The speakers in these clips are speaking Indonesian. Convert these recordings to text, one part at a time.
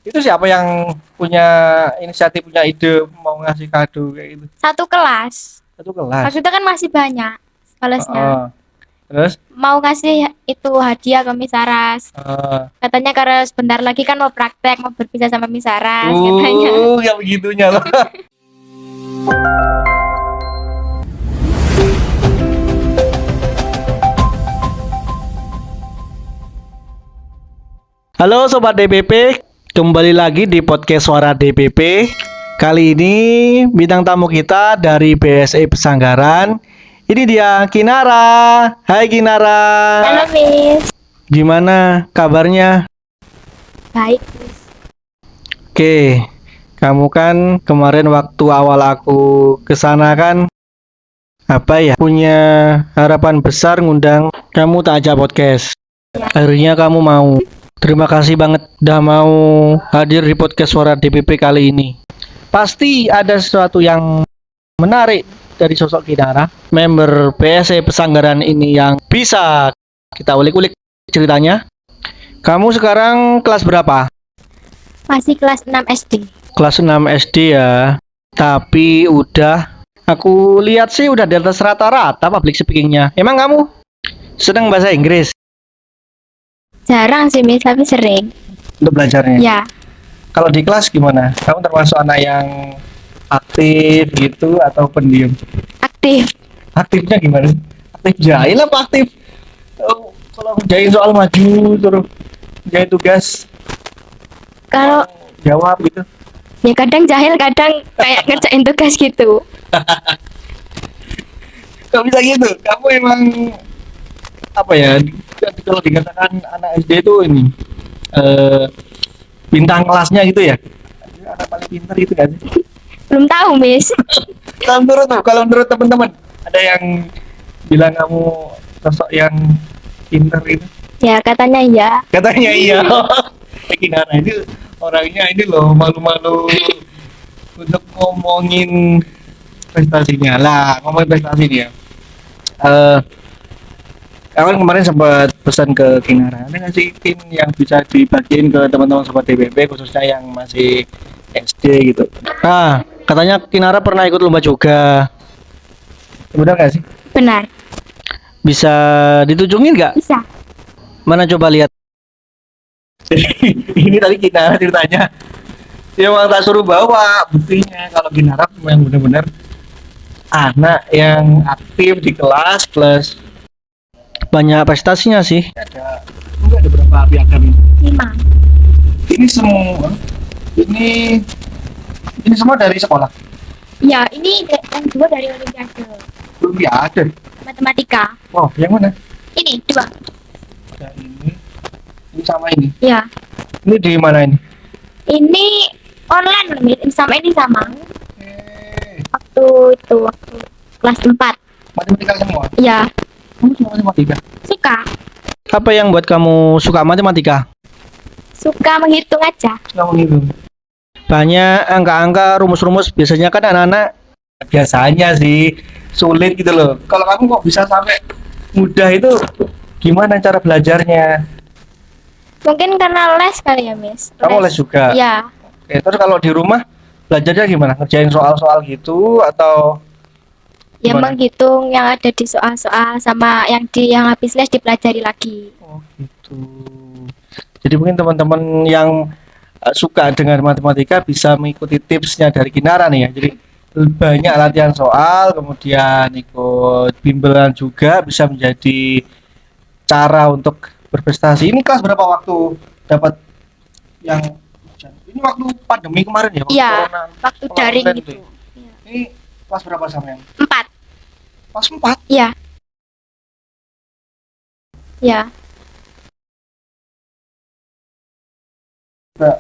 Itu siapa yang punya inisiatif, punya ide mau ngasih kado kayak gitu? Satu kelas. Satu kelas. Maksudnya kan masih banyak kelasnya. Heeh. Terus Mau ngasih itu hadiah ke Miss Saras. eh Katanya karena sebentar lagi kan mau praktek, mau berpisah sama Miss Saras katanya. yang begitunya loh. Halo Sobat DPP, kembali lagi di podcast Suara DPP. Kali ini bintang tamu kita dari BSI Pesanggaran. Ini dia Kinara. Hai Kinara. Halo Miss. Gimana kabarnya? Baik Miss. Oke, kamu kan kemarin waktu awal aku kesana kan punya harapan besar ngundang kamu tak ajak podcast. Akhirnya kamu mau. Terima kasih banget udah mau hadir di podcast Suara DPP kali ini. Pasti ada sesuatu yang menarik dari sosok Kinara, member PSE Pesanggaran ini yang bisa kita ulik-ulik ceritanya. Kamu sekarang kelas berapa? Masih kelas 6 SD. Kelas 6 SD ya. Tapi udah aku lihat sih udah di atas rata-rata public speakingnya. Emang kamu seneng bahasa Inggris Jarang sih Miss, tapi sering. untuk belajarnya? Ya, Kalau di kelas gimana? Kamu termasuk anak yang aktif gitu atau pendiam? aktif. Aktifnya gimana? Aktif jahil apa aktif? Oh, kalau ngerjain soal maju suruh ngerjain tugas Kalau jawab gitu. ya kadang jahil, kadang kayak ngerjain tugas gitu. Kalau bisa gitu, kamu emang apa ya? Kalau dikatakan anak SD itu ini bintang kelasnya gitu ya? Anak paling pintar gitu kan? Belum tahu Miss. Kalau menurut teman-teman ada yang bilang kamu sosok yang pintar gitu? Ya katanya ya. Katanya iya. Kinara ini orangnya ini loh malu-malu untuk ngomongin prestasinya lah, ngomongin prestasi dia. Kawan kemarin sempat pesan ke Kinara, ada nggak sih Kin yang bisa dibagiin ke teman-teman sobat DPP khususnya yang masih SD gitu. Nah, katanya Kinara pernah ikut lomba juga. Benar nggak sih? Benar. Bisa ditunjukin nggak? Bisa. Mana coba lihat. Ini tadi Kinara ceritanya. Dia mau tak suruh bawa buktinya kalau Kinara memang benar-benar anak yang aktif di kelas plus banyak prestasinya sih. Ada berapa piagam ini? 5. Ini ini semua dari sekolah. Ya, ini yang 2 dari Olimpiade Belum ada. Matematika. Oh, yang mana? Ini 2. Ada ini sama ini. Ya. Ini di mana ini? Ini online loh, Miss. Sama ini sama. Waktu kelas 4. Matematika semua. Ya, Kamu suka matematika? suka. Apa yang buat kamu suka matematika? Suka menghitung aja. Kamu gitu. Banyak angka-angka, rumus-rumus biasanya kan anak-anak biasanya sih sulit gitu loh. Kalau kamu kok bisa sampai mudah itu gimana cara belajarnya? Mungkin karena les kali ya, Miss. Kamu les juga? Ya, Oke, terus kalau di rumah belajarnya gimana? Ngerjain soal-soal gitu atau ya gimana? menghitung yang ada di soal-soal sama yang habis les dipelajari lagi. Oh gitu. Jadi mungkin teman-teman yang suka dengan matematika bisa mengikuti tipsnya dari Kinara nih ya. Jadi banyak latihan soal, kemudian ikut bimbel juga bisa menjadi cara untuk berprestasi. Ini kelas berapa waktu dapat yang ini waktu pandemi kemarin ya? Waktu Iya, corona, waktu sekolah daring online gitu. tuh. Ini kelas berapa sama yang? 4. Kelas 4. Ya. Ya.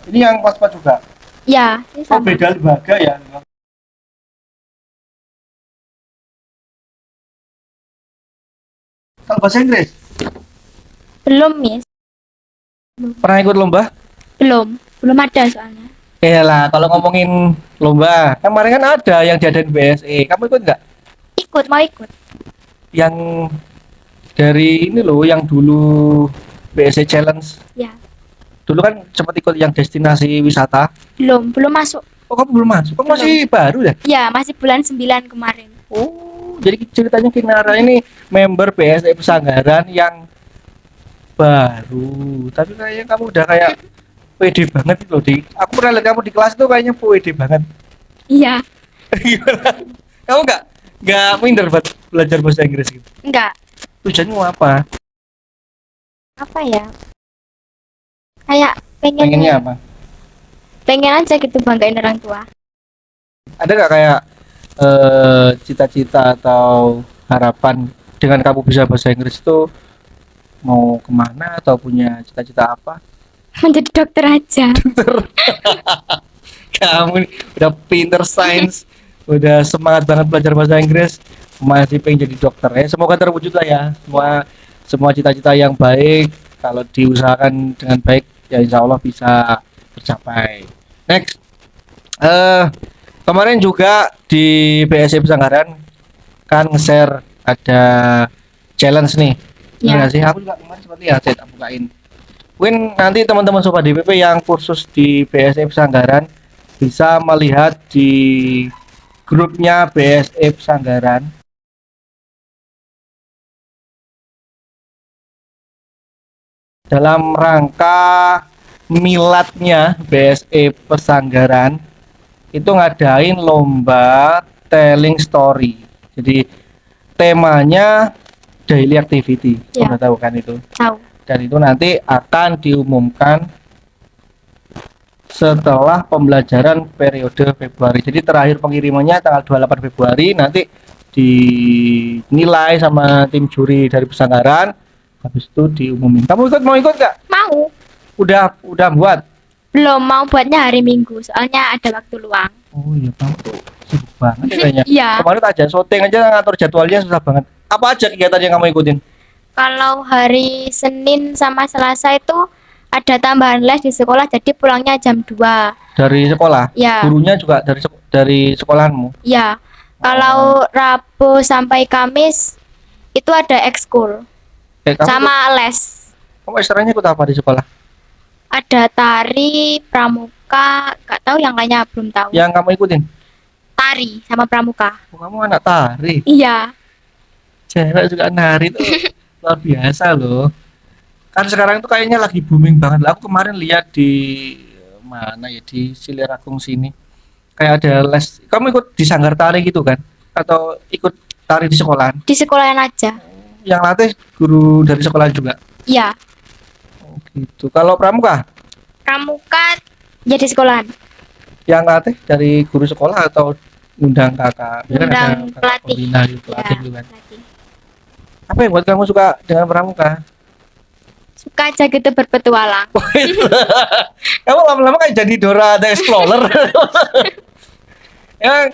Ini yang kelas 4 juga. Ya, ini Oh, sama. beda lembaga ya. Kalau bahasa Inggris Belum, Miss. pernah ikut lomba? Belum. Belum ada soalnya. Lah, kalau ngomongin lomba, kemarin kan ada yang diadain BSE. Kamu ikut nggak? Ikut, mau ikut. Yang dari ini loh, yang dulu BSE Challenge. Ya. Dulu kan sempat ikut yang destinasi wisata. Belum masuk. Oh, kamu belum masuk? Kamu masih baru ya? Ya, masih bulan 9 kemarin. Oh, jadi ceritanya Kinara ini member BSI Pesanggaran yang baru. Tapi kayaknya kamu udah kayak pede banget loh di. Aku pernah lihat kamu di kelas tuh kayaknya pede banget. Iya. Gimana? Kamu nggak minder buat belajar bahasa Inggris gitu? Enggak. Tujuanmu apa? Apa ya? Kayak Pengennya apa? pengen aja gitu banggain orang tua. Ada nggak kayak cita-cita atau harapan dengan kamu bisa bahasa Inggris itu mau kemana atau punya cita-cita apa? Menjadi dokter aja. Kamu nih udah pinter sains, udah semangat banget belajar bahasa Inggris, masih pengen jadi dokter ya. Semoga terwujud lah ya semua cita-cita yang baik. Kalau diusahakan dengan baik ya insya Allah bisa tercapai. Next, kemarin juga di BSI Pesanggaran kan nge-share ada challenge nih. Iya Ya. nggak sih? Aku juga kemarin sempat lihat, saya tak bukain. Mungkin nanti teman-teman Sobat DPP yang kursus di BSI Pesanggaran bisa melihat di grupnya BSI Pesanggaran dalam rangka miladnya BSI Pesanggaran itu ngadain lomba telling story. Jadi temanya daily activity. Ya. Udah tahu kan itu? Tahu. Dan itu nanti akan diumumkan setelah pembelajaran periode Februari. Jadi terakhir pengirimannya tanggal 28 Februari, nanti dinilai sama tim juri dari Pesanggaran, habis itu diumumin. Kamu mau ikut nggak? Mau. Udah buat? Belum, mau buatnya hari Minggu. Soalnya ada waktu luang. Oh iya, kamu tuh sibuk banget ya kayaknya. Iya. Kemarin aja syuting aja ngatur jadwalnya susah banget. Apa aja kegiatan yang kamu ikutin? Kalau hari Senin sama Selasa itu ada tambahan les di sekolah, jadi pulangnya jam 2. Dari sekolah? Ya. Gurunya juga dari sekolahanmu? Ya. Kalau Rabu sampai Kamis itu ada ekskul Kamu sama les. Kamu ekstranya ikut apa di sekolah? Ada tari, pramuka, nggak tahu yang lainnya, belum tahu. Yang kamu ikutin? Tari sama pramuka. Oh, kamu anak tari. Iya. Cewek juga nari tuh luar biasa loh. Kan sekarang tuh kayaknya lagi booming banget lah. Aku kemarin lihat di mana ya, di Silirakung sini. Kayak ada les. Kamu ikut di sanggar tari gitu kan? Atau ikut tari di sekolahan? Di sekolahan aja. Yang latih guru dari sekolah juga? Iya. Oh, gitu. Kalau pramuka? Pramuka ya di sekolahan. Yang latih dari guru sekolah atau undang kakak? Biasanya Undang ada kakak pelatih. pembina gitu, pelatih Ya, gitu kan. pelatih. Apa yang buat kamu suka dengan pramuka? Suka aja gitu berpetualang. Kamu lama-lama kayak jadi Dora the Explorer. Ya,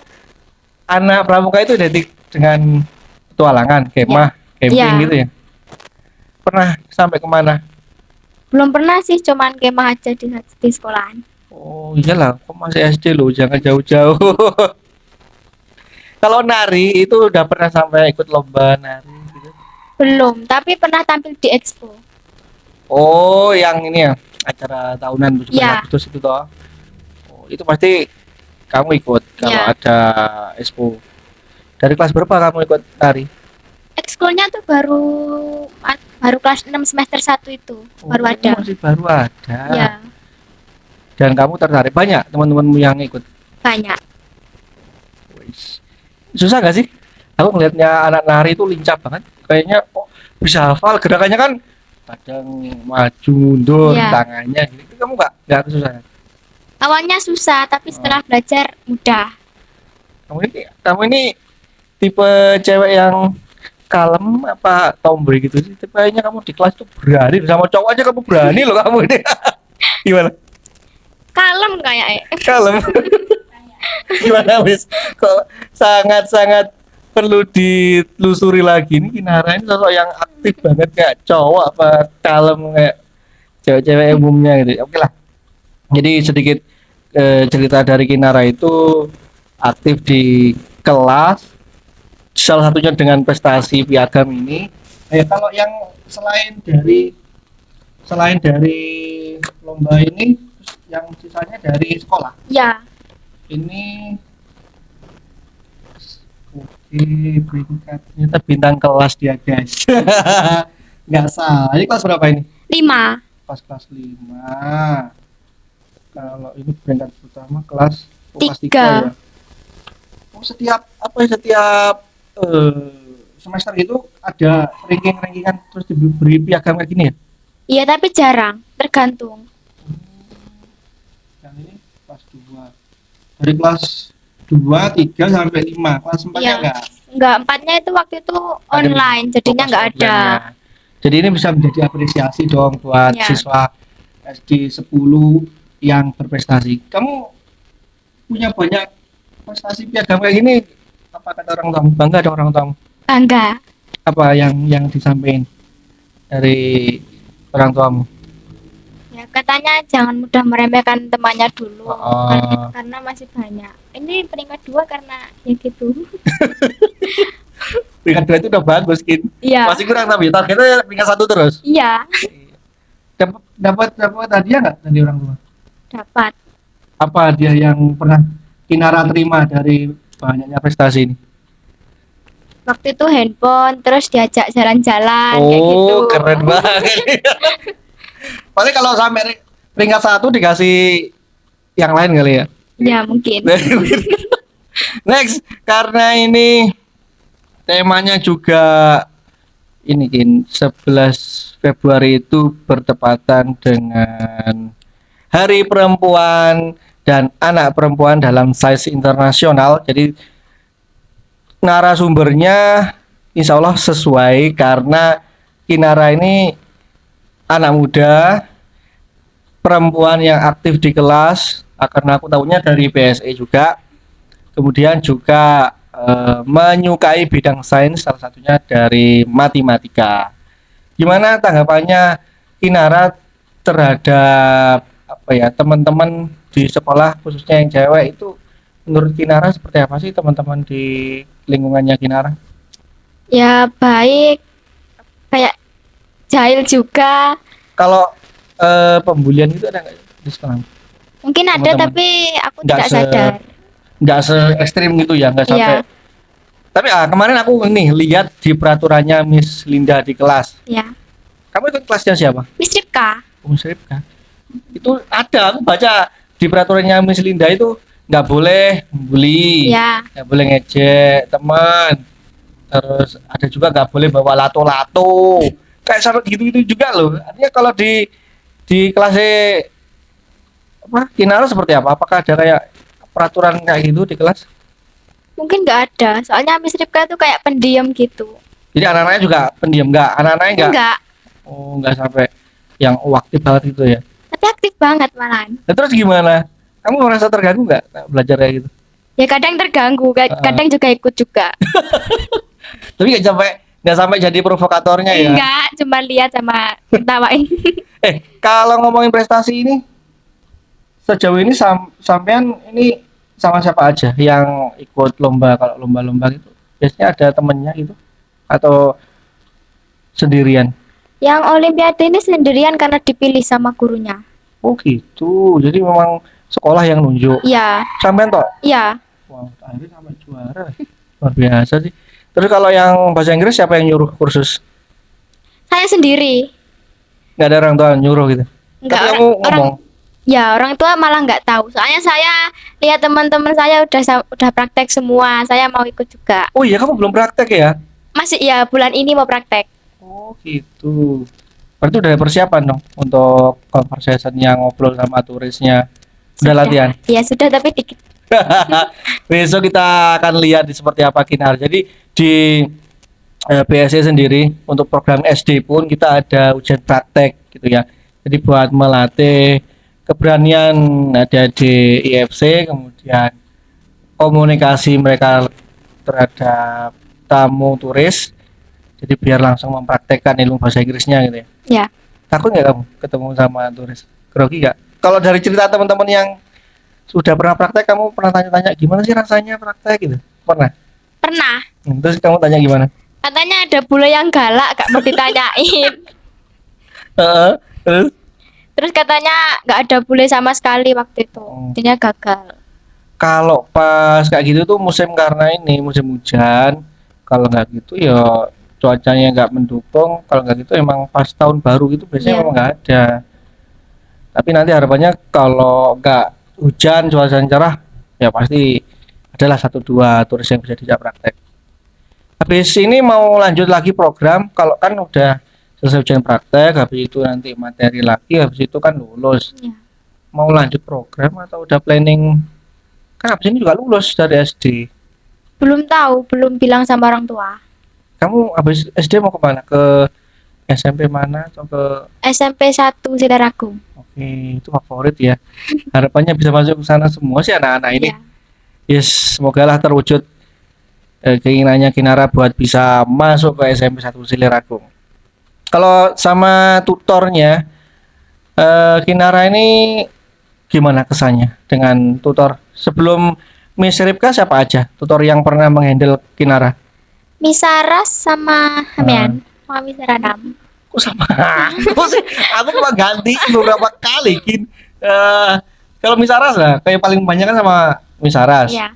anak pramuka itu identik dengan petualangan, kemah, camping Ya. gitu ya. Pernah sampai kemana? Belum pernah sih, cuman kemah aja di sekolahan. Oh iyalah, kok masih SD loh, jangan jauh-jauh. Kalau nari itu udah pernah sampai ikut lomba nari gitu? Belum, tapi pernah tampil di expo. Oh, yang ini ya, acara tahunan 17 Ya. Agustus itu toh. Oh, itu pasti kamu ikut kalau Ya. ada expo. Dari kelas berapa kamu ikut nari? Ekskulnya tuh baru kelas 6 semester 1 itu, baru Oh, ada. masih baru ada. Ya, Dan kamu tertarik, banyak teman-temanmu yang ikut? banyak. Wis. Susah gak sih? Aku ngelihatnya anak nari itu lincah banget. Kayaknya kok bisa hafal gerakannya kan, kadang maju mundur Iya. tangannya gitu. Itu kamu nggak kesusahan? Awalnya susah, tapi setelah belajar mudah. Kamu ini tipe cewek yang kalem apa tomboy gitu sih? Kayaknya kamu di kelas tuh berani, sama cowok aja kamu berani loh kamu ini. Gimana? Kalem kayak Kalem. Gimana wis? Kok sangat-sangat perlu ditelusuri lagi nih Kinara ini sosok yang aktif banget kayak cowok apa kalem kayak cewek-cewek umumnya gitu. Oke lah. Jadi sedikit cerita dari Kinara itu aktif di kelas, salah satunya dengan prestasi piagam ini. Kalau yang selain dari Selain dari lomba ini, terus yang sisanya dari sekolah. Ya, Ini oke, peringkat ternyata bintang kelas dia guys. Nggak salah. Ini kelas berapa ini? 5. Pas kelas 5. Kalau ini peringkat pertama kelas kelas 3 3. ya. Oh, setiap apa ya setiap semester itu ada ranking-rankingan terus diberi piagam kayak gini ya? Iya, tapi jarang, tergantung. Yang ini kelas 2. Dari kelas 2, 3 sampai 5. Kelas 4-nya Iya. enggak? Enggak, 4-nya itu waktu itu online, jadinya Fokus enggak ada. online ya. Jadi ini bisa menjadi apresiasi dong buat Ya. siswa SD 10 yang berprestasi. Kamu punya banyak prestasi piagam kayak gini, apa kata orang tua? Bangga dong orang tua. Bangga. Apa yang disampaikan dari orang tuamu? Ya, katanya jangan mudah meremehkan temannya dulu, Oh. karena masih banyak. Ini peringkat 2 karena ya gitu. Peringkat 2 itu udah bagus, Kin. Iya. Masih kurang tapi targetnya peringkat 1 terus. Iya, Dapat hadiah nggak dari orang tua? dapat. Apa hadiah yang pernah Kinara terima dari banyaknya prestasi ini? Waktu itu handphone, terus diajak jalan-jalan kayak gitu. Oh, keren banget. Paling kalau sampai peringkat 1 dikasih yang lain kali ya. Ya, mungkin. Next, karena ini temanya juga ini Kin, 11 Februari itu bertepatan dengan Hari Perempuan dan Anak Perempuan dalam Sains Internasional. Jadi narasumbernya insya Allah sesuai karena Kinara ini anak muda, perempuan yang aktif di kelas, karena aku tahunya dari BSE juga. Kemudian juga menyukai bidang sains, salah satunya dari matematika. Gimana tanggapannya Kinara terhadap apa ya teman-teman di sekolah khususnya yang cewek itu? Menurut Kinara seperti apa sih teman-teman di lingkungannya Kinara? Ya, baik. Kayak jahil juga. Kalau pembulian itu ada nggak di sekolah? Mungkin ada, Teman-teman. tapi aku Nggak tidak sadar. Nggak se ekstrim gitu ya, nggak sampai. Iya. Tapi kemarin aku nih lihat di peraturannya Miss Linda di kelas. Ya. Kamu ikut kelasnya siapa? Miss Ripka. Miss Ripka. Itu ada, aku baca di peraturannya Miss Linda itu nggak boleh membuli, Ya. nggak boleh ngejek teman. Terus ada juga nggak boleh bawa lato-lato. Kayak sampai gitu-gitu juga loh. Artinya kalau di kelas apa Kinara seperti apa? Apakah ada kayak peraturan kayak gitu di kelas? Mungkin nggak ada. Soalnya Miss Ripka tuh kayak pendiam gitu. Jadi anak-anaknya juga pendiam nggak? Anak-anaknya nggak? Enggak. Oh, nggak sampai yang aktif banget gitu ya. Tapi aktif banget malahan. Nah, terus gimana? Kamu merasa terganggu nggak belajar kayak gitu? Ya kadang terganggu, kadang juga ikut juga. Tapi nggak sampai jadi provokatornya ya? Enggak, cuma lihat sama ketawain. Kalau ngomongin prestasi ini, sejauh ini sampean ini sama siapa aja yang ikut lomba? Kalau lomba-lomba gitu, biasanya ada temennya gitu atau sendirian? Yang olimpiade ini sendirian karena dipilih sama gurunya. Oh gitu, jadi memang sekolah yang nunjuk. Iya, Sampean toh? iya. Wah, akhirnya sampai juara. Luar biasa sih. Terus kalau yang bahasa Inggris siapa yang nyuruh kursus? Saya sendiri. Nggak ada orang tua nyuruh gitu. Enggak, Tapi kamu ngomong. Ya, orang tua malah nggak tahu. Soalnya saya lihat teman-teman saya udah praktek semua. Saya mau ikut juga. Oh iya, kamu belum praktek ya? Masih ya, bulan ini mau praktek. Oh gitu. Berarti udah ada persiapan dong untuk conversation yang ngobrol sama turisnya. Udah latihan? Ya sudah, tapi dikit. Besok kita akan lihat seperti apa Kinar. Jadi di BSE sendiri untuk program SD pun kita ada ujian praktek gitu ya. Jadi buat melatih keberanian ada di IFC, kemudian komunikasi mereka terhadap tamu turis. Jadi biar langsung mempraktekkan ilmu bahasa Inggrisnya gitu ya. Ya. Takut nggak kamu ketemu sama turis? Grogi nggak? Kalau dari cerita teman-teman yang sudah pernah praktek, kamu pernah tanya-tanya gimana sih rasanya praktek gitu? Pernah? Pernah. Terus kamu tanya gimana? Katanya ada bule yang galak, gak mau ditanyain. Terus Terus katanya nggak ada bule sama sekali waktu itu. Intinya gagal. kalau pas kayak gitu tuh musim karena ini musim hujan. Kalau nggak gitu ya cuacanya nggak mendukung. Kalau nggak gitu emang pas tahun baru gitu biasanya Iya. memang nggak ada. Tapi nanti harapannya kalau nggak hujan cuacanya cerah ya pasti adalah satu dua turis yang bisa dijak praktek. Habis ini mau lanjut lagi program kalau kan udah selesai ujian praktek habis itu nanti materi lagi habis itu kan lulus. Iya. Mau lanjut program atau udah planning kan habis ini juga lulus dari SD. Belum tahu, belum bilang sama orang tua. Kamu habis SD mau kemana? Ke SMP mana atau ke SMP 1 Sidaragung. oke itu favorit ya. Harapannya bisa masuk ke sana semua sih anak-anak ini. Iya. Yes, semoga lah terwujud keinginannya Kinara buat bisa masuk ke SMP 1 Siliragung. Kalau sama tutornya Kinara ini gimana kesannya dengan tutor? Sebelum Miss Ripka siapa aja tutor yang pernah menghandle Kinara? Misaras sama Hamian. Sama Misaranam. Kok sama aku sih? Aku cuma ganti beberapa kali Kin. Kalau Misaras lah, kayak paling banyak kan sama Misaras. Iya.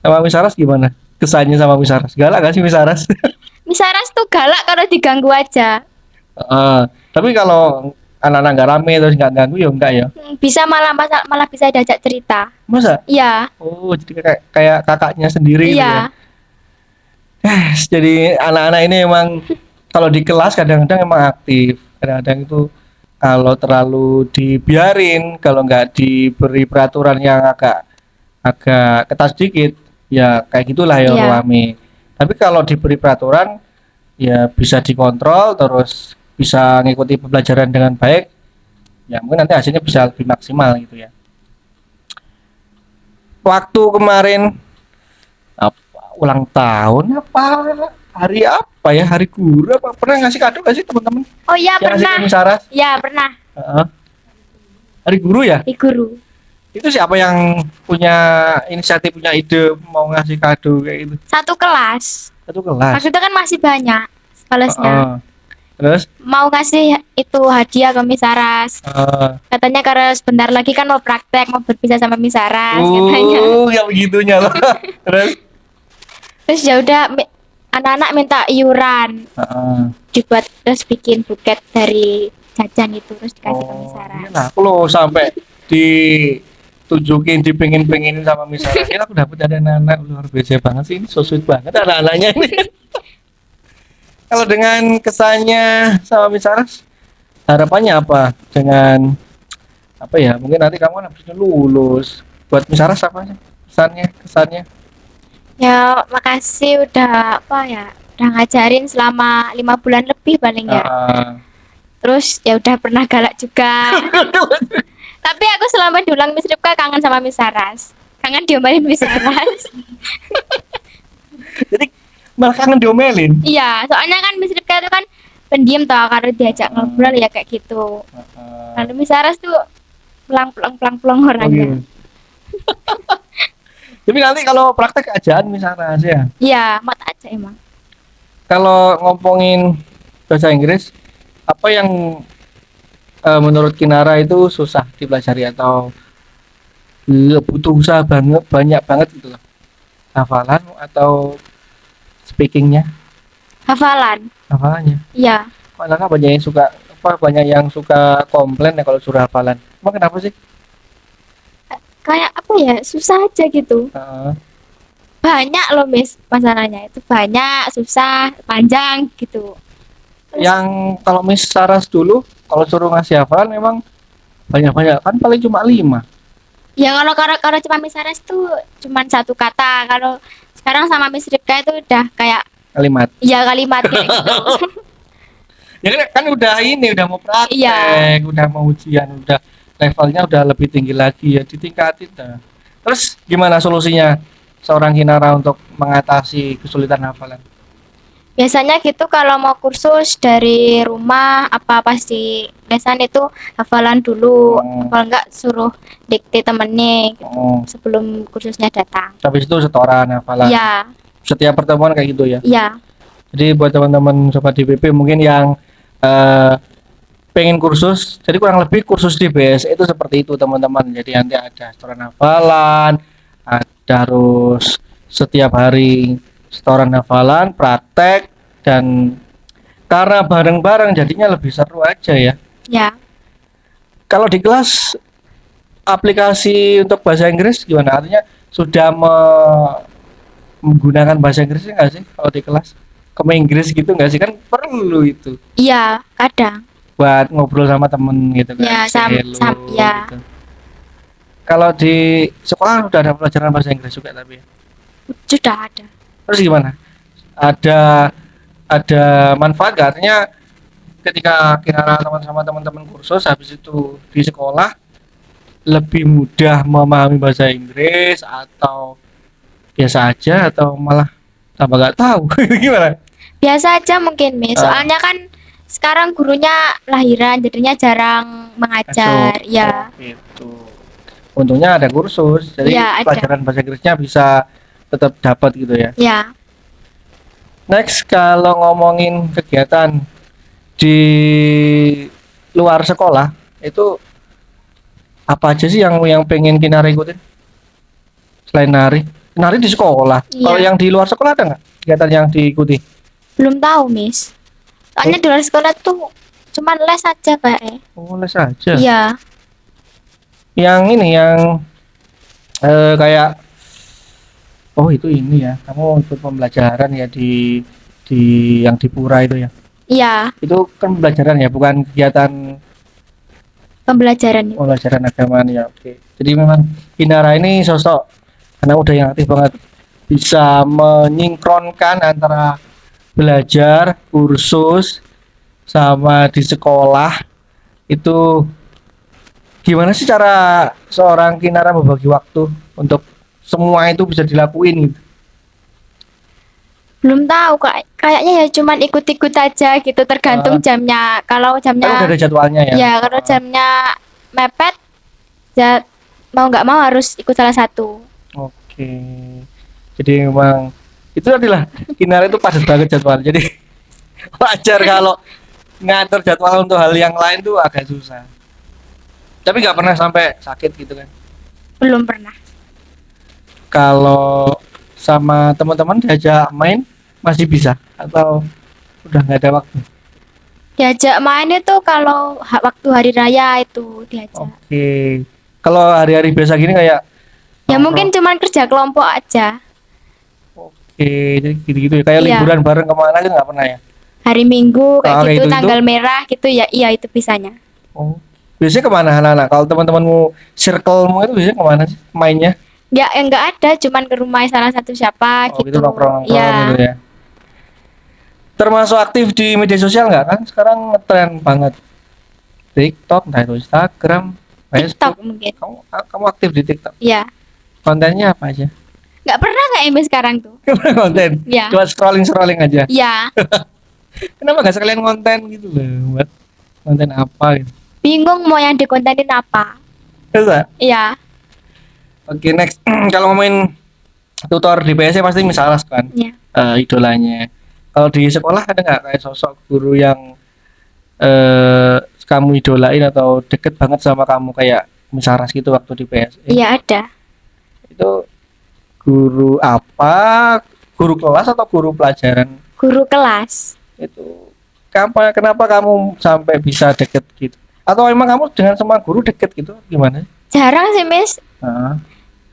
Sama Misaras gimana? Kesannya sama Misaras? Galak gak sih Misaras? Misaras tuh galak kalau diganggu aja. Tapi kalau anak-anak nggak rame terus nggak ganggu ya enggak ya? Bisa malah bisa diajak cerita. Masa? Iya. Oh, jadi kayak kakaknya sendiri gitu ya. Iya. Jadi anak-anak ini emang kalau di kelas kadang-kadang emang aktif. Kadang-kadang itu kalau terlalu dibiarin, kalau nggak diberi peraturan yang agak agak ketat sedikit, ya kayak gitulah ya Iya. rame. Tapi kalau diberi peraturan, ya bisa dikontrol, terus bisa ngikuti pembelajaran dengan baik, ya mungkin nanti hasilnya bisa lebih maksimal gitu ya. Waktu kemarin ulang tahun apa hari apa ya hari guru apa pernah ngasih kado nggak sih teman-teman Oh iya yang ngasih pernah. ke Misaras? Iya pernah. Hari guru ya Di guru. itu siapa yang punya inisiatif punya ide mau ngasih kado kayak gitu Satu kelas. satu kelas. Waktu itu kan masih banyak kelasnya. Terus Mau ngasih itu hadiah ke Misaras. Katanya karena sebentar lagi kan mau praktek, mau berpisah sama Misaras katanya. ya begitunya loh. Terus ya udah anak-anak minta iuran, dibuat terus bikin buket dari jajan itu terus dikasih ke Misaras. Nah, aku loh sampai ditunjukin dipengin-pengenin sama Misaras. Ini aku dapat ada anak-anak luar biasa banget sih ini so sweet banget anak-anaknya ini. Kalau dengan kesannya sama Misaras, harapannya apa dengan apa ya? Mungkin nanti kamu kan habis lulus. Buat Misaras apa sih kesannya? Ya makasih udah apa ya, udah ngajarin selama 5 bulan lebih paling ya. Terus ya udah pernah galak juga. Tapi aku selama diulang Miss Ripka kangen sama Misaras. Kangen diomelin Misaras. Jadi malah kangen diomelin. Iya, soalnya kan Miss Ripka itu kan pendiam toh, kalau diajak ngobrol ya kayak gitu. Kalau Misaras tuh pelang orangnya. Tapi nanti kalau praktek ajaan Misaras ya. Iya, mat aja emang. Kalau ngomongin bahasa Inggris, apa yang menurut Kinara itu susah dipelajari atau butuh usaha banyak banget gitu loh? Hafalan atau speakingnya? Hafalannya. Iya. Malah banyak yang suka komplain ya kalau suruh hafalan. Emang kenapa sih? Kayak apa ya, susah aja gitu. Banyak loh Miss masalahnya itu, banyak, susah, panjang gitu. Yang kalau Miss Saras dulu kalau suruh ngasih hafalan memang banyak-banyak kan paling cuma 5. Ya kalau cuma Miss Saras tuh cuma satu kata. Kalau sekarang sama Miss Ripka itu udah kayak Kalimat. ya kalimat kayak gitu. Ya kan udah mau praktek, Iya. udah mau ujian, udah levelnya udah lebih tinggi lagi ya ditingkatin dah. Terus gimana solusinya seorang Kinara untuk mengatasi kesulitan hafalan? Biasanya gitu kalau mau kursus dari rumah apa pasti lesan itu hafalan dulu. Kalau enggak suruh dikte temennya gitu sebelum kursusnya datang. Habis itu setoran hafalan. Iya. Setiap pertemuan kayak gitu ya. Iya. Jadi buat teman-teman sobat DPP mungkin yang pengen kursus, jadi kurang lebih kursus di BS itu seperti itu teman-teman. Jadi nanti ada setoran hafalan, ada harus setiap hari setoran hafalan, praktek, dan karena bareng-bareng jadinya lebih seru aja ya. Ya, Kalau di kelas aplikasi untuk bahasa Inggris gimana? Artinya sudah menggunakan bahasa Inggrisnya nggak sih kalau di kelas? Ke Inggris gitu nggak sih, kan perlu itu iya, kadang. buat ngobrol sama temen gitu kan. Ya, Say hello ya. gitu. Kalau di sekolah udah ada pelajaran bahasa Inggris juga tapi ya. Sudah ada. Terus gimana? Ada manfaat gak? Artinya ketika kita sama teman-teman kursus habis itu di sekolah lebih mudah memahami bahasa Inggris atau biasa aja atau malah tambah gak tahu gimana? Biasa aja mungkin, Miss. Soalnya kan sekarang gurunya lahiran, jadinya jarang mengajar. Masuk. Ya, Oh, gitu. Untungnya ada kursus, jadi Ya, ada. pelajaran bahasa Inggrisnya bisa tetap dapat gitu ya. ya. Next, kalau ngomongin kegiatan di luar sekolah itu apa aja sih yang pengen Kinara ikutin selain nari? Nari di sekolah. Iya. Kalau yang di luar sekolah ada nggak kegiatan yang diikuti? Belum tahu, Miss. Soalnya di luar sekolah tuh cuman les aja kayak. Oh, les aja. Iya. Yang ini yang kayak oh itu ini ya, kamu ikut pembelajaran ya di yang di Pura itu ya. Iya, Itu kan pembelajaran ya, bukan kegiatan pembelajaran. pembelajaran agamaan ya. Oke. Jadi memang Kinara ini sosok anak muda yang aktif banget, bisa menyinkronkan antara belajar, kursus, sama di sekolah. Itu gimana sih cara seorang Kinara membagi waktu untuk semua itu bisa dilakuin gitu? Belum tahu kayaknya ya cuman ikut-ikut aja gitu, tergantung jamnya. Kalau Kan udah jamnya ada jadwalnya ya. ya kalau jamnya mepet ya mau nggak mau harus ikut salah satu. Oke. Jadi memang itu adalah Kinara itu padat banget jadwal. Jadi wajar kalau ngatur jadwal untuk hal yang lain tuh agak susah. Tapi nggak pernah sampai sakit gitu kan? Belum pernah. Kalau sama teman-teman diajak main masih bisa atau udah nggak ada waktu? Diajak main itu kalau waktu hari raya itu diajak. Oke. Kalau hari-hari biasa gini kayak Ya nongkrong. mungkin cuman kerja kelompok aja. Oke, jadi gitu-gitu ya. Kayak Iya. liburan bareng kemana gitu nggak pernah ya? Hari Minggu kayak kayak gitu, gitu-gitu? tanggal merah gitu ya. Iya itu bisanya. Oh. Biasanya kemana anak-anak? Kalau teman-temanmu circlemu itu biasanya kemana sih mainnya? Ya enggak ada, cuman ke rumah salah satu siapa Oh, gitu. gitu nongkrong-nongkrong Ya. gitu ya. Termasuk aktif di media sosial nggak kan? Sekarang ngetren banget. TikTok, entah itu Instagram, TikTok Facebook. mungkin. Kamu aktif di TikTok. Ya. Kontennya apa aja? Nggak pernah kayak Mbak sekarang tuh. Konten. Ya. Cuma scrolling aja. Ya. Kenapa nggak sekalian konten gitu loh? Buat konten apa gitu? Bingung mau yang dikontenin apa. Bisa? Iya. Oke, next. Kalau ngomongin tutor di PS pasti misalnya kan Iya. idolanya. Kalau di sekolah ada nggak kayak sosok guru yang kamu idolain atau deket banget sama kamu kayak misalnya gitu waktu di PS? Iya ada. Itu guru apa? Guru kelas atau guru pelajaran? Guru kelas. Itu kenapa kamu sampai bisa deket gitu? Atau emang kamu dengan semua guru deket gitu? Gimana? Jarang sih, Miss. Nah,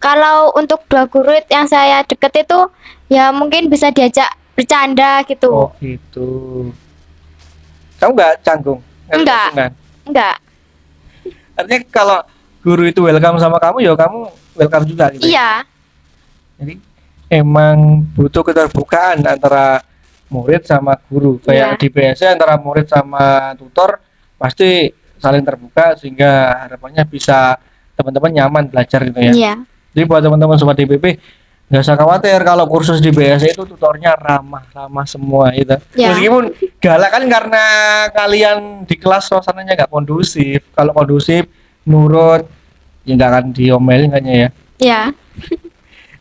Kalau untuk dua guru yang saya deket itu ya mungkin bisa diajak bercanda gitu. oh gitu. Kamu nggak canggung? Enggak. Kan? Enggak. Artinya kalau guru itu welcome sama kamu, ya kamu welcome juga gitu. Iya. Jadi emang butuh keterbukaan antara murid sama guru. Kayak Iya. di BSC antara murid sama tutor pasti saling terbuka sehingga harapannya bisa teman-teman nyaman belajar gitu ya. Iya. Jadi buat teman-teman sobat DPP nggak usah khawatir kalau kursus di BSC itu tutornya ramah semua gitu. Ya. Meskipun galak kan karena kalian di kelas suasananya nggak kondusif. Kalau kondusif nurut ya nggak akan diomelin kayaknya ya. Iya.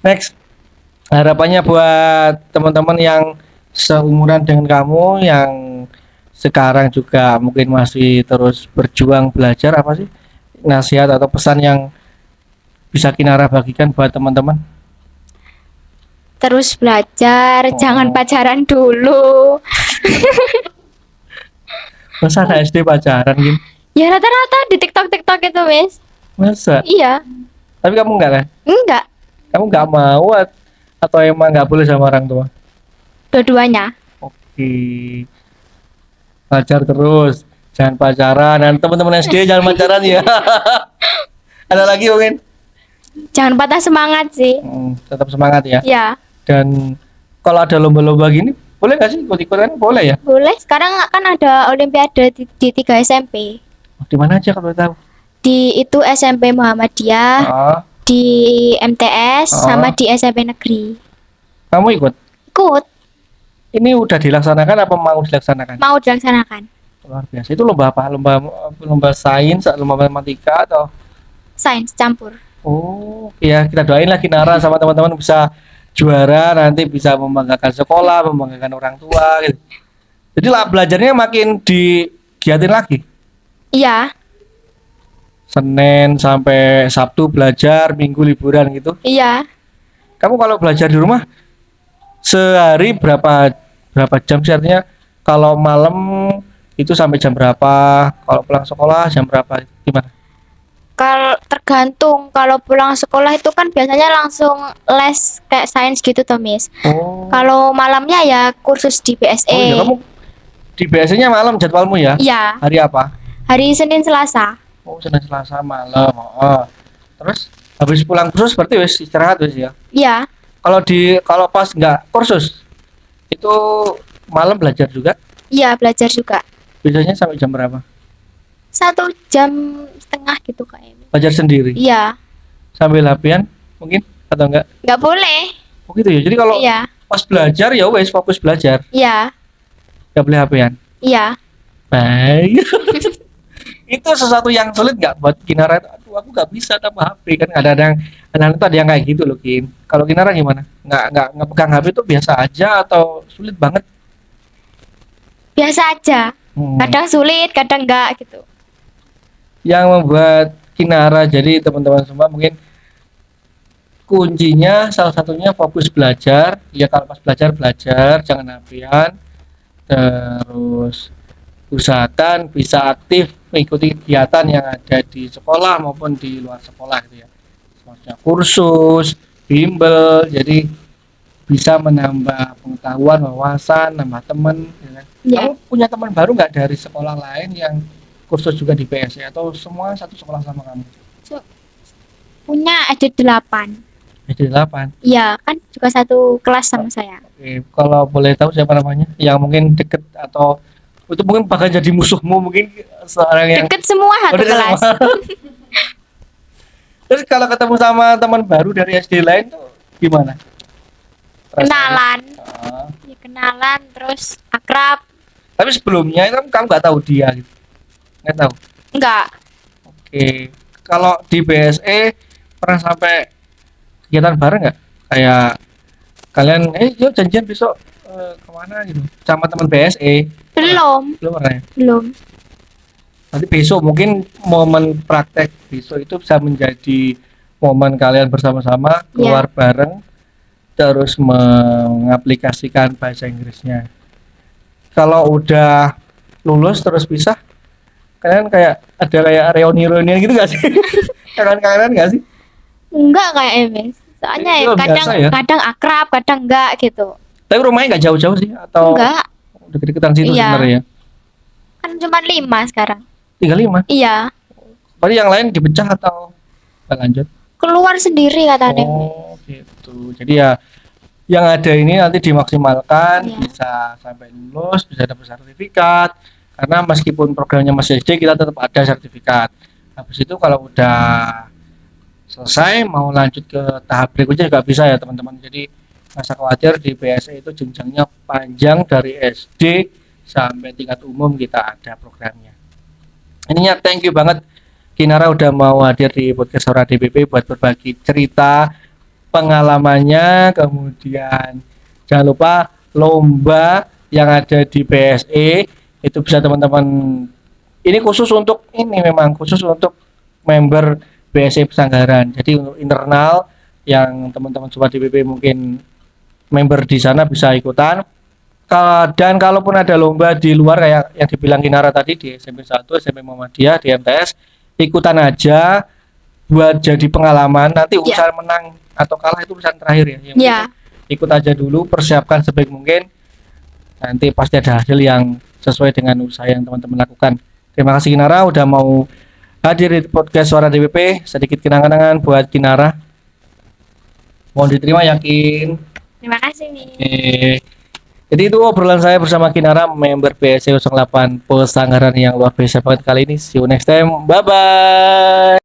Next, harapannya buat teman-teman yang seumuran dengan kamu yang sekarang juga mungkin masih terus berjuang belajar, apa sih nasihat atau pesan yang bisa Kinara bagikan buat teman-teman? Terus belajar, jangan pacaran dulu. Masa anak SD pacaran gitu? Ya rata-rata di TikTok itu, Wes. Masa? Iya. Tapi kamu enggak kan? Enggak, Kamu enggak mau atau emang enggak boleh sama orang tua? dua-duanya. Oke. Belajar terus, jangan pacaran. Dan teman-teman SD jangan pacaran ya. Ada lagi mungkin? Jangan patah semangat sih. Tetap semangat ya. Ya, Dan kalau ada lomba-lomba gini, boleh nggak sih ikut-ikutan? Boleh ya? boleh. Sekarang kan ada olimpiade di 3 SMP. Di mana aja kalau tahu? Di itu SMP Muhammadiyah, Oh, di MTS, sama di SMP Negeri. kamu ikut? Ikut, Ini udah dilaksanakan apa mau dilaksanakan? mau dilaksanakan. Luar biasa. Itu lomba apa? Lomba sains, lomba matematika atau? Sains campur. Oh, ya kita doain lah Kinara sama teman-teman bisa juara, nanti bisa membanggakan sekolah, membanggakan orang tua gitu. Jadi lah belajarnya makin digiatin lagi. Iya, Senin sampai Sabtu belajar, Minggu liburan gitu. iya. Kamu kalau belajar di rumah sehari berapa jam sih, artinya kalau malam itu sampai jam berapa, kalau pulang sekolah jam berapa, gimana? Kalau tergantung, kalau pulang sekolah itu kan biasanya langsung les kayak sains gitu toh, Miss. Oh, Kalau malamnya ya kursus di oh iya, BSE. kamu di biasanya malam jadwalmu ya? Iya, Hari apa? hari Senin Selasa. Oh, Senin Selasa malam. Oh. Terus habis pulang kursus berarti wis istirahat wis ya. Iya, Kalau pas nggak kursus itu malam belajar juga. iya belajar juga. Biasanya sampai jam berapa? 1,5 jam gitu kayaknya. Belajar sendiri Iya, sambil latihan mungkin atau enggak? nggak boleh. Oh gitu ya. Jadi kalau Iya, pas belajar ya wes fokus belajar, iya, nggak boleh HP-an. iya. Baik. Itu sesuatu yang sulit nggak buat Kinara? Aduh, aku nggak bisa tanpa HP kan. Kadang-kadang anak-anak tuh ada yang kayak gitu loh, Kin. Kalau Kinara gimana? Nggak pegang HP itu biasa aja atau sulit banget? Biasa aja. Kadang sulit, kadang enggak gitu. Yang membuat Kinara, jadi teman-teman semua mungkin kuncinya salah satunya fokus belajar. Ya kalau pas belajar jangan HP-an. Terus usahakan bisa aktif mengikuti kegiatan yang ada di sekolah maupun di luar sekolah gitu ya. Seperti kursus, bimbel, jadi bisa menambah pengetahuan, wawasan, nambah teman. Ya kan? Iya. Kamu punya teman baru nggak dari sekolah lain yang kursus juga di PSE atau semua satu sekolah sama kamu? Punya ada 8. Jadi 8. Iya, kan juga satu kelas sama saya. Oke, kalau boleh tahu siapa namanya? Yang mungkin deket atau itu mungkin bakal jadi musuhmu mungkin seorang yang Deket semua satu deket kelas. sama. Terus kalau ketemu sama teman baru dari SD lain tuh gimana? Kenalan. Ah, Ya, kenalan terus akrab. tapi sebelumnya itu kamu nggak tahu dia gitu. Nggak tahu. Enggak. Oke. Kalau di BSE pernah sampai kegiatan bareng nggak? Kayak kalian yuk janjian besok kemana gitu sama teman BSE? Belum. Belum pernah ya? Belum. Nanti besok mungkin momen praktek besok itu bisa menjadi momen kalian bersama-sama keluar bareng terus mengaplikasikan bahasa Inggrisnya. Kalau udah lulus terus pisah, kalian kayak ada kayak reuni-reunian gitu gak sih? Kangen-kangenan gak sih? Enggak kayak MS. Soalnya Itu ya kadang biasa ya? kadang akrab, kadang enggak gitu. Tapi rumahnya nggak jauh-jauh sih atau Enggak. deket-deketan situ Iya. sebenarnya? Kan cuma 5 sekarang. 35. Iya. Berarti yang lain dipecah atau nggak lanjut? Keluar sendiri katanya. Oh gitu. Jadi ya yang ada ini nanti dimaksimalkan, Iya. bisa sampai lulus, bisa dapat sertifikat. Karena meskipun programnya masih SD, kita tetap ada sertifikat. Habis itu kalau udah selesai mau lanjut ke tahap berikutnya juga bisa ya teman-teman. Jadi nggak usah khawatir, di BSE itu jenjangnya panjang dari SD sampai tingkat umum kita ada programnya. Ininya thank you banget Kinara udah mau hadir di podcast Hora DPP buat berbagi cerita pengalamannya, kemudian jangan lupa lomba yang ada di BSE Itu bisa teman-teman, ini khusus untuk ini, memang khusus untuk member BSI Pesanggaran. Jadi untuk internal yang teman-teman sobat DPP mungkin member di sana bisa ikutan. Dan kalaupun ada lomba di luar kayak yang dibilang Kinara tadi di SMP 1, SMP Muhammadiyah, di MTS, ikutan aja buat jadi pengalaman. Nanti urusan menang atau kalah itu urusan terakhir ya. Yang ikut aja dulu, persiapkan sebaik mungkin. Nanti pasti ada hasil yang sesuai dengan usaha yang teman-teman lakukan. Terima kasih Kinara udah mau hadir di podcast Suara DPP. Sedikit kenang-kenangan buat Kinara. Mohon diterima Yakin. Terima kasih nih. Jadi itu obrolan saya bersama Kinara, member PSC 08 Pesanggaran yang luar biasa banget kali ini. See you next time. Bye bye.